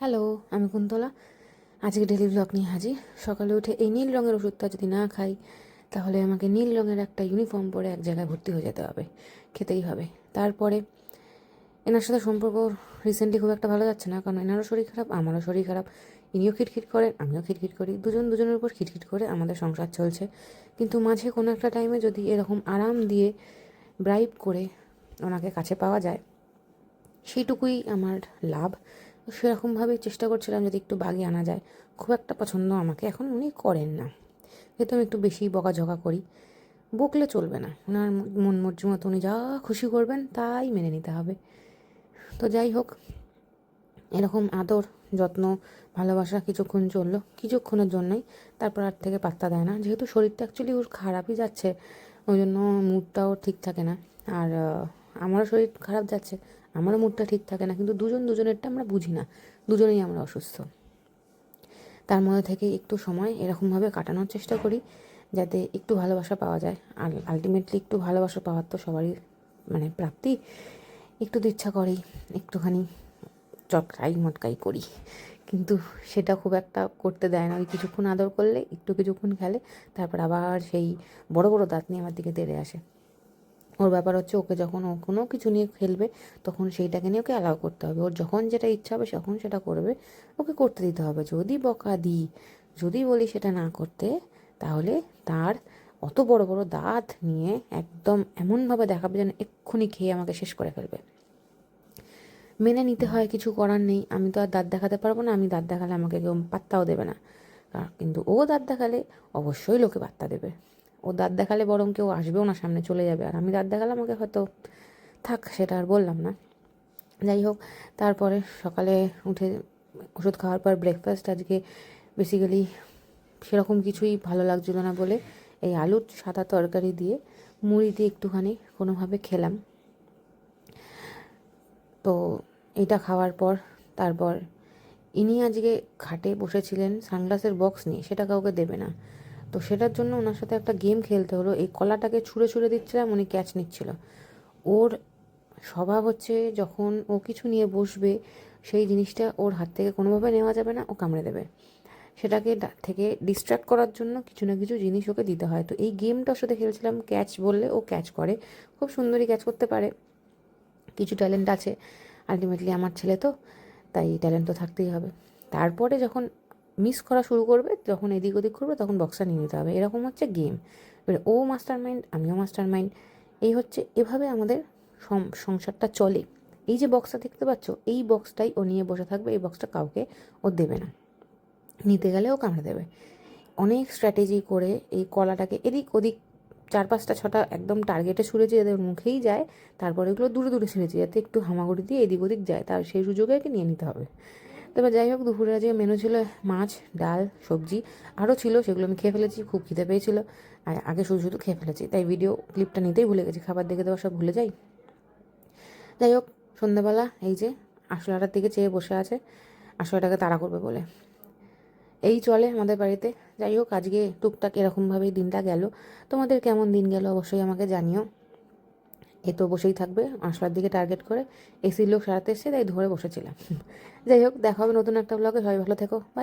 Hello, আমি কুন্তলা। আজকে daily blog নিয়ে হাজির। সকালে উঠে এই নীল রঙের ওষুধটা যদি না খাই, তাহলে আমাকে নীল রঙের একটা ইউনিফর্ম পরে এক জায়গায় ভর্তি হয়ে যেতে হবে, খেতেই হবে। তারপরে এনার সাথে সম্পর্ক রিসেন্টলি খুব একটা ভালো যাচ্ছে না, কারণ এনারও শরীর খারাপ, আমারও শরীর খারাপ। ইনিও খিটখিট করেন, আমিও খিটখিট করি, দুজন দুজনের উপর খিটখিট করে আমাদের সংসার চলছে। কিন্তু মাঝে কোনো একটা টাইমে যদি এরকম আরাম দিয়ে ব্রাইব করে ওনাকে কাছে পাওয়া যায়, সেইটুকুই আমার লাভ। সেরকমভাবেই চেষ্টা করছিলাম যদি একটু বাগিয়ে আনা যায়। খুব একটা পছন্দ আমাকে এখন উনি করেন না, যেহেতু আমি একটু বেশি বকাঝকা করি। বকলে চলবে না, ওনার মন মর্জি মতো উনি যা খুশি করবেন তাই মেনে নিতে হবে। তো যাই হোক, এরকম আদর যত্ন ভালোবাসা কিছুক্ষণ চললো, কিছুক্ষণের জন্যই। তারপর আর থেকে পাত্তা দেয় না, যেহেতু শরীরটা অ্যাকচুয়ালি ওর খারাপই যাচ্ছে, ওই জন্য মুডটাও ঠিক থাকে না। আর আমারও শরীর খারাপ যাচ্ছে, আমারও মুডটা ঠিক থাকে না, কিন্তু দুজন দুজনেরটা আমরা বুঝি না, দুজনেই আমরা অসুস্থ। তার মধ্যে থেকে একটু সময় এরকমভাবে কাটানোর চেষ্টা করি যাতে একটু ভালোবাসা পাওয়া যায়। আর আলটিমেটলি একটু ভালোবাসা পাওয়ার তো সবারই প্রাপ্তি। একটু তো ইচ্ছা করেই একটুখানি চটকাই মটকাই করি, কিন্তু সেটা খুব একটা করতে দেয় না। ওই কিছুক্ষণ আদর করলে, একটু কিছুক্ষণ খেলে, তারপর আবার সেই বড় বড় দাঁত নিয়ে আমার দিকে তেড়ে আসে। ওর ব্যাপার হচ্ছে, ওকে যখন ও কোনো কিছু নিয়ে খেলবে, তখন সেইটাকে নিয়ে ওকে অ্যালাউ করতে হবে। ওর যখন যেটা ইচ্ছা হবে যখন সেটা করবে, ওকে করতে দিতে হবে। যদি বকা দিই, যদি বলি সেটা না করতে, তাহলে তার অত বড় বড় দাঁত নিয়ে একদম এমনভাবে দেখাবে যেন এক্ষুনি খেয়ে আমাকে শেষ করে ফেলবে। মেনে নিতে হয়, কিছু করার নেই। আমি তো আর দাঁত দেখাতে পারবো না, আমি দাঁত দেখালে আমাকে কেউ পাত্তাও দেবে না। কিন্তু ও দাঁত দেখালে অবশ্যই লোকে পাত্তা দেবে। ও দাঁত দেখালে বরং কেউ আসবেও না, সামনে চলে যাবে। আর আমি দাঁত দেখালে আমাকে হয়তো থাক, সেটা আর বললাম না। যাই হোক, তারপরে সকালে উঠে ওষুধ খাওয়ার পর ব্রেকফাস্ট আজকে বেসিক্যালি সেরকম কিছুই ভালো লাগছিলো না বলে এই আলুর সাদা তরকারি দিয়ে মুড়ি দিয়ে একটুখানি কোনোভাবে খেলাম। তো এটা খাওয়ার পর তারপর ইনি আজকে খাটে বসেছিলেন সানগ্লাসের বক্স নিয়ে, সেটা কাউকে দেবে না। তো সেটার জন্য ওনার সাথে একটা গেম খেলতে হলো। এই কলাটাকে ছুঁড়ে ছুঁড়ে দিচ্ছিলাম, উনি ক্যাচ নিচ্ছিল। ওর স্বভাব হচ্ছে, যখন ও কিছু নিয়ে বসবে, সেই জিনিসটা ওর হাত থেকে কোনোভাবে নেওয়া যাবে না, ও কামড়ে দেবে। সেটাকে থেকে ডিস্ট্র্যাক্ট করার জন্য কিছু না কিছু জিনিস ওকে দিতে হয়। তো এই গেমটা ওর সাথে খেলছিলাম। ক্যাচ বললে ও ক্যাচ করে, খুব সুন্দরই ক্যাচ করতে পারে, কিছু ট্যালেন্ট আছে। আলটিমেটলি আমার ছেলে তো, তাই ট্যালেন্ট তো থাকতেই হবে। তারপরে যখন মিস করা শুরু করবে, যখন এদিক ওদিক করবে, তখন বক্সটা নিয়ে নিতে হবে। এরকম হচ্ছে গেম। এবার ও মাস্টার মাইন্ড, আমিও মাস্টার মাইন্ড। এই হচ্ছে, এভাবে আমাদের সংসারটা চলে। এই যে বক্সটা দেখতে পাচ্ছ, এই বক্সটাই ও নিয়ে বসে থাকবে, এই বক্সটা কাউকে ও দেবে না। নিতে গেলে ও কামড়ে দেবে। অনেক স্ট্র্যাটেজি করে এই কলাটাকে এদিক ওদিক 4-5-6টা একদম টার্গেটে ছুঁড়েছি যাতে ওর মুখেই যায়। তারপরে এগুলো দূরে দূরে ছুঁড়েছি যাতে একটু হামাগুড়ি দিয়ে এদিক ওদিক যায়, তার সেই সুযোগে একে নিয়ে নিতে হবে। তবে যাই হোক, দুপুরে আজকে মেনু ছিল মাছ, ডাল, সবজি আরও ছিল, সেগুলো আমি খেয়ে ফেলেছি। খুব খিদে পেয়েছিল, আর আগে শুধু শুধু খেয়ে ফেলেছি, তাই ভিডিও ক্লিপটা নিতেই ভুলে গেছি। খাবার দেখে দেওয়া সব ভুলে যাই। যাই হোক, সন্ধ্যাবেলা এই যে আশলাটার দিকে চেয়ে বসে আছে, আশলাটাকে তাড়া করবে বলে। এই চলে আমাদের বাড়িতে। যাই হোক, আজকে টুকটাক এরকমভাবেই দিনটা গেল। তোমাদের কেমন দিন গেল অবশ্যই আমাকে জানিও। এ তো বসেই থাকবে আশলার দিকে টার্গেট করে, এসির লোক সারাতে এসছে তাই ধরে বসেছিলাম। যাই হোক, দেখা হবে নতুন একটা ব্লগে। সবাই ভালো থেকো, বাই।